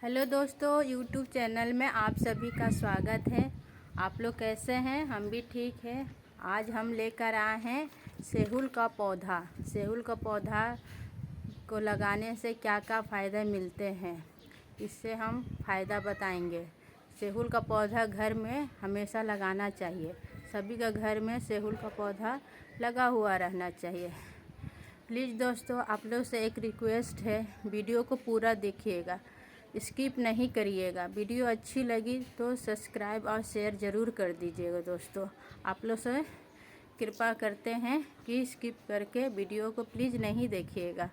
Hello दोस्तों, YouTube channel में आप सभी का स्वागत है। आप लोग कैसे हैं? हम भी ठीक हैं। आज हम लेकर आए हैं सेहुल का पौधा। सेहुल का पौधा को लगाने से क्या क्या फ़ायदे मिलते हैं, इससे हम फ़ायदा बताएंगे। सेहुल का पौधा घर में हमेशा लगाना चाहिए। सभी का घर में सेहुल का पौधा लगा हुआ रहना चाहिए। प्लीज़ दोस्तों, आप लोग से एक रिक्वेस्ट है, वीडियो को पूरा देखिएगा, स्किप नहीं करिएगा। वीडियो अच्छी लगी तो सब्सक्राइब और शेयर ज़रूर कर दीजिएगा। दोस्तों, आप लोग से कृपा करते हैं कि स्किप करके वीडियो को प्लीज़ नहीं देखिएगा।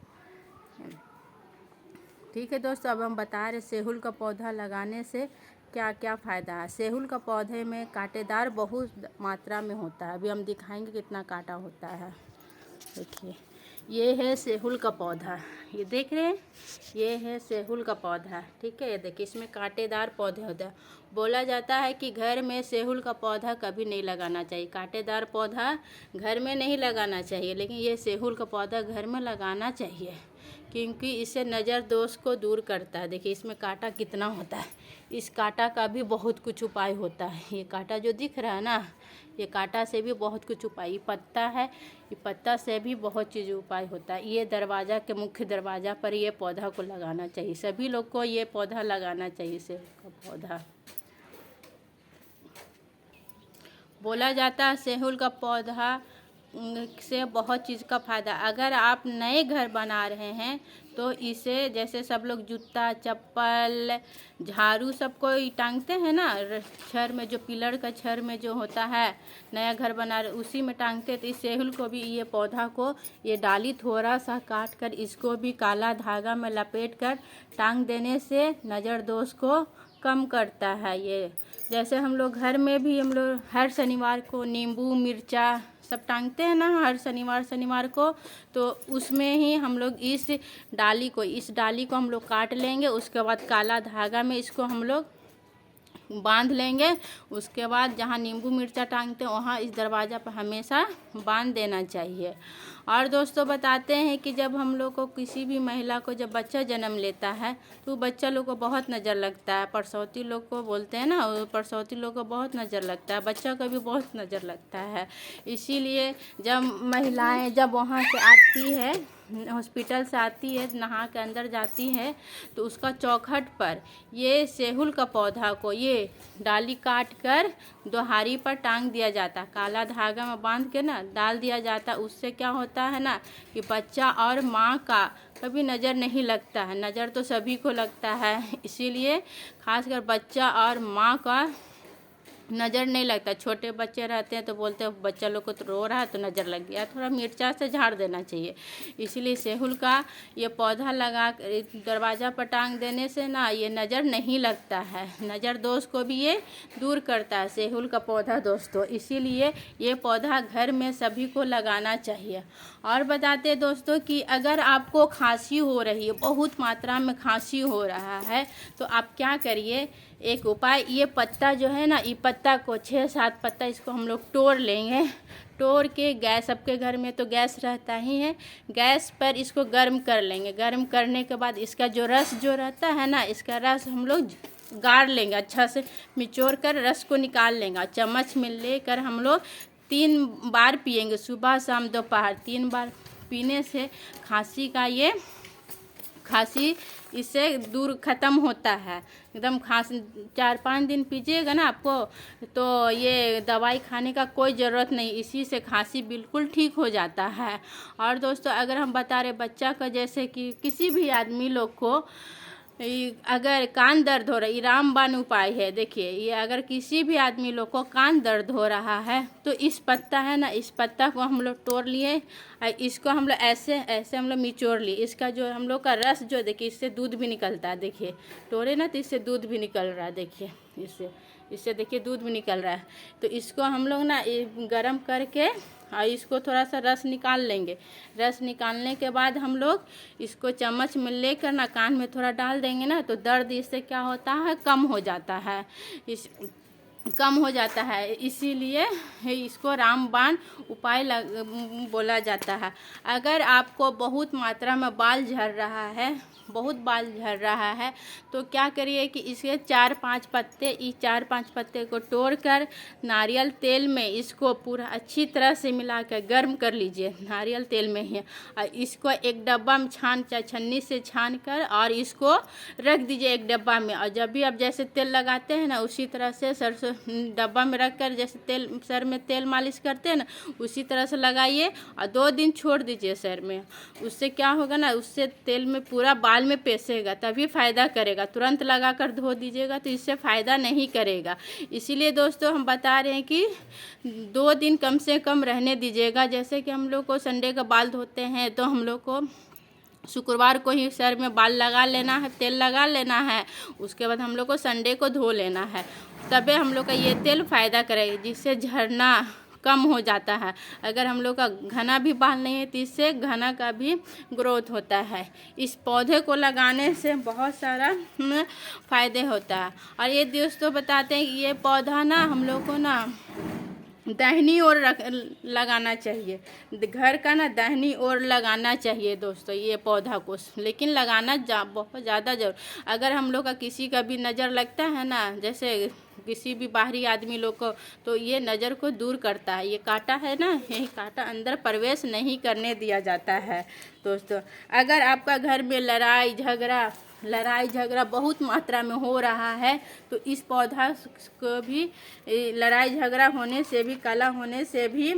ठीक है दोस्तों, अब हम बता रहे सेहुल का पौधा लगाने से क्या क्या फ़ायदा है। सेहुल का पौधे में कांटेदार बहुत मात्रा में होता है। अभी हम दिखाएंगे कितना कांटा होता है। देखिए, ये है सेहुल का पौधा, ये देख रहे हैं, ये है सेहुल का पौधा। ठीक है, ये देखिए, इसमें कांटेदार पौधे होते हैं। बोला जाता है कि घर में सेहुल का पौधा कभी नहीं लगाना चाहिए, कांटेदार पौधा घर में नहीं लगाना चाहिए, लेकिन ये सेहुल का पौधा घर में लगाना चाहिए क्योंकि इससे नज़र दोष को दूर करता है। देखिए, इसमें कांटा कितना होता है। इस कांटा का भी बहुत कुछ उपाय होता है। ये कांटा जो दिख रहा है ना, ये कांटा से भी बहुत कुछ उपाय। ये पत्ता है, ये पत्ता से भी बहुत चीज़ उपाय होता है। ये दरवाज़ा के मुख्य दरवाज़ा पर ये पौधा को लगाना चाहिए। सभी लोग को ये पौधा लगाना चाहिए, सेहुल का पौधा। बोला जाता है सेहुल का पौधा से बहुत चीज़ का फ़ायदा। अगर आप नए घर बना रहे हैं तो इसे, जैसे सब लोग जूता, चप्पल, झाड़ू सबको टांगते हैं ना, छर में, जो पिलर का छर में जो होता है, नया घर बना रहे उसी में टांगते। तो इस सेहुल को भी, ये पौधा को, ये डाली थोड़ा सा काट कर इसको भी काला धागा में लपेट कर टांग देने से नज़र दोष को कम करता है। ये जैसे हम लोग घर में भी, हम लोग हर शनिवार को नींबू, मिर्चा सब टांगते हैं ना, हर शनिवार को, तो उसमें ही हम लोग इस डाली को हम लोग काट लेंगे। उसके बाद काला धागा में इसको हम लोग बांध लेंगे। उसके बाद जहाँ नींबू मिर्चा टांगते हैं वहाँ इस दरवाज़ा पर हमेशा बांध देना चाहिए। और दोस्तों, बताते हैं कि जब हम लोग को, किसी भी महिला को जब बच्चा जन्म लेता है तो बच्चा लोग को बहुत नज़र लगता है। प्रसूति लोग को बोलते हैं ना, प्रसूति लोग को बहुत नज़र लगता है, बच्चा को भी बहुत नज़र लगता है। इसीलिए जब महिलाएं जब वहाँ से आती है, हॉस्पिटल से आती है, नहा के अंदर जाती है, तो उसका चौखट पर ये सेहुल का पौधा को, ये डाली काट कर दोहारी पर टांग दिया जाता, काला धागा में बांध के ना डाल दिया जाता। उससे क्या होता है ना कि बच्चा और माँ का कभी नज़र नहीं लगता है। नज़र तो सभी को लगता है, इसीलिए खासकर बच्चा और माँ का नज़र नहीं लगता। छोटे बच्चे रहते हैं तो बोलते हैं बच्चा लोग को तो रो रहा है तो नज़र लग गया, थोड़ा मिर्चा से झाड़ देना चाहिए। इसीलिए सेहुल का ये पौधा लगा दरवाज़ा पर टांग देने से ना ये नज़र नहीं लगता है, नज़र दोष को भी ये दूर करता है, सेहुल का पौधा दोस्तों। इसीलिए ये पौधा घर में सभी को लगाना चाहिए। और बताते हैं दोस्तों कि अगर आपको खांसी हो रही है, बहुत मात्रा में खांसी हो रहा है, तो आप क्या करिए, एक उपाय, ये पत्ता जो है ना, ये पत्ता को 6-7 पत्ता इसको हम लोग तोड़ लेंगे। तोड़ के गैस, सबके घर में तो गैस रहता ही है, गैस पर इसको गर्म कर लेंगे। गर्म करने के बाद इसका जो रस जो रहता है ना, इसका रस हम लोग गाड़ लेंगे, अच्छा से निचोड़ कर रस को निकाल लेंगे। चम्मच में लेकर हम लोग 3 बार पिएंगे, सुबह शाम दोपहर 3 बार पीने से खांसी इससे दूर ख़त्म होता है। एकदम खांसी 4-5 दिन पीजिएगा ना आपको, तो ये दवाई खाने का कोई ज़रूरत नहीं, इसी से खांसी बिल्कुल ठीक हो जाता है। और दोस्तों, अगर हम बता रहे बच्चा का, जैसे कि किसी भी आदमी लोग को अगर कान दर्द हो रहा है, ये रामबाण उपाय है। देखिए, ये अगर किसी भी आदमी लोग को कान दर्द हो रहा है तो इस पत्ता है ना, इस पत्ता को हम लोग तोड़ लिए और इसको हम लोग ऐसे हम लोग निचोड़ लिए। इसका जो हम लोग का रस जो, देखिए, इससे दूध भी निकलता है। देखिए, तोड़े ना तो इससे दूध भी निकल रहा है। देखिए, इससे देखिए दूध भी निकल रहा है। तो इसको हम लोग ना गरम करके और इसको थोड़ा सा रस निकाल लेंगे। रस निकालने के बाद हम लोग इसको चम्मच में लेकर ना कान में थोड़ा डाल देंगे ना, तो दर्द इससे क्या होता है, कम हो जाता है। कम हो जाता है, इसीलिए इसको रामबाण उपाय बोला जाता है। अगर आपको बहुत मात्रा में बाल झड़ रहा है, बहुत बाल झड़ रहा है, तो क्या करिए कि इसके 4-5 पत्ते, इस 4-5 पत्ते को तोड़कर नारियल तेल में इसको पूरा अच्छी तरह से मिलाकर गर्म कर लीजिए, नारियल तेल में ही। और इसको एक डब्बा में छन्नी से छान कर और इसको रख दीजिए एक डब्बा में। और जब भी आप जैसे तेल लगाते हैं ना, उसी तरह से सरसों डब्बा में रख कर जैसे तेल सर में तेल मालिश करते हैं ना, उसी तरह से लगाइए और 2 दिन छोड़ दीजिए सर में। उससे क्या होगा ना, उससे तेल में पूरा बाल में पेसेगा, तभी फ़ायदा करेगा। तुरंत लगाकर धो दीजिएगा तो इससे फ़ायदा नहीं करेगा। इसीलिए दोस्तों हम बता रहे हैं कि 2 दिन कम से कम रहने दीजिएगा। जैसे कि हम लोग को संडे का बाल धोते हैं, तो हम लोग को शुक्रवार को ही सर में बाल लगा लेना है, तेल लगा लेना है। उसके बाद हम लोग को संडे को धो लेना है, तबे हम लोग का ये तेल फ़ायदा करेगा, जिससे झड़ना कम हो जाता है। अगर हम लोग का घना भी बाल नहीं है तो इससे घना का भी ग्रोथ होता है। इस पौधे को लगाने से बहुत सारा फ़ायदे होता है। और ये दोस्तों बताते हैं कि ये पौधा ना हम लोग को ना दाहिनी ओर लगाना चाहिए, घर का ना दाहिनी ओर लगाना चाहिए दोस्तों ये पौधा को। लेकिन लगाना बहुत ज़्यादा जरूर। अगर हम लोग का किसी का भी नज़र लगता है ना, जैसे किसी भी बाहरी आदमी लोग को, तो ये नज़र को दूर करता है। ये कांटा है ना, यही कांटा अंदर प्रवेश नहीं करने दिया जाता है दोस्तों। अगर आपका घर में लड़ाई झगड़ा बहुत मात्रा में हो रहा है, तो इस पौधा को भी लड़ाई झगड़ा होने से भी, कलह होने से भी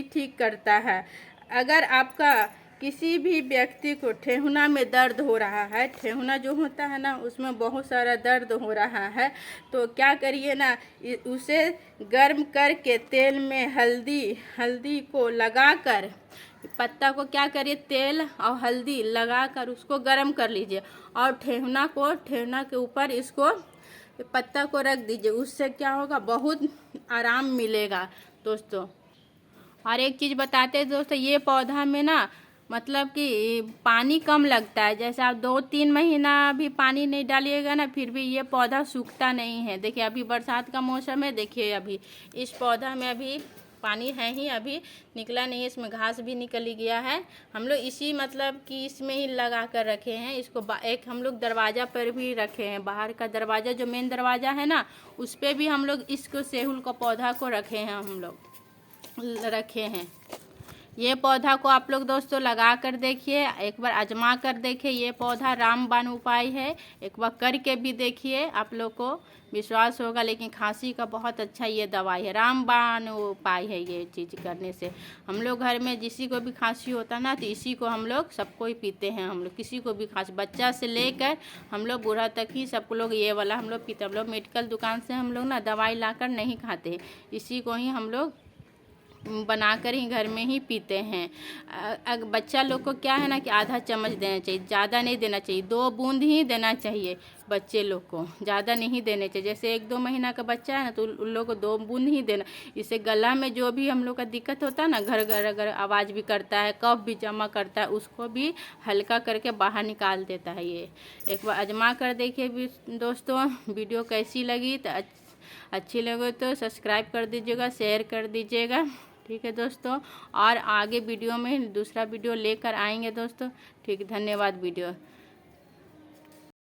ठीक करता है। अगर आपका किसी भी व्यक्ति को ठेहुना में दर्द हो रहा है, ठेहुना जो होता है ना, उसमें बहुत सारा दर्द हो रहा है, तो क्या करिए ना, उसे गर्म करके तेल में हल्दी को लगाकर, पत्ता को क्या करिए तेल और हल्दी लगाकर उसको गर्म कर लीजिए और ठेहुना के ऊपर इसको पत्ता को रख दीजिए। उससे क्या होगा, बहुत आराम मिलेगा दोस्तों। और एक चीज़ बताते हैं दोस्तों, ये पौधा में ना मतलब कि पानी कम लगता है। जैसे आप 2-3 महीना भी पानी नहीं डालिएगा ना, फिर भी ये पौधा सूखता नहीं है। देखिए अभी बरसात का मौसम है, देखिए अभी इस पौधा में अभी पानी है ही, अभी निकला नहीं है, इसमें घास भी निकल गया है। हम लोग इसी मतलब कि इसमें ही लगा कर रखे हैं इसको। एक हम लोग दरवाज़ा पर भी रखे हैं, बाहर का दरवाज़ा जो मेन दरवाज़ा है ना, उस पर भी हम लोग इसको सेहुल का पौधा को रखे हैं, हम लोग रखे हैं। ये पौधा को आप लोग दोस्तों लगा कर देखिए, एक बार आजमा कर देखिए। ये पौधा रामबाण उपाय है, एक बार करके भी देखिए, आप लोग को विश्वास होगा। लेकिन खांसी का बहुत अच्छा ये दवाई है, रामबाण उपाय है ये चीज़ करने से। हम लोग घर में किसी को भी खांसी होता ना, तो इसी को हम लोग सबको ही पीते हैं। हम लोग किसी को भी खांसी, बच्चा से लेकर हम लोग बूढ़ा तक ही सबको लोग ये वाला हम लोग पीते। हम लोग मेडिकल दुकान से हम लोग ना दवाई लाकर नहीं खाते, इसी को ही हम लोग बनाकर ही घर में ही पीते हैं। बच्चा लोग को क्या है ना कि आधा चम्मच देना चाहिए, ज़्यादा नहीं देना चाहिए, 2 बूंद ही देना चाहिए बच्चे लोग को, ज़्यादा नहीं देने चाहिए। जैसे 1-2 महीना का बच्चा है ना, तो उन लोग को 2 बूंद ही देना। इससे गला में जो भी हम लोग का दिक्कत होता है ना, घर घर अगर आवाज़ भी करता है, कफ भी जमा करता है, उसको भी हल्का करके बाहर निकाल देता है ये। एक बार आजमा कर देखिए दोस्तों। वीडियो कैसी लगी तो अच्छी लगे तो सब्सक्राइब कर दीजिएगा, शेयर कर दीजिएगा, ठीक है दोस्तों। और आगे वीडियो में दूसरा वीडियो लेकर आएंगे दोस्तों, ठीक, धन्यवाद वीडियो।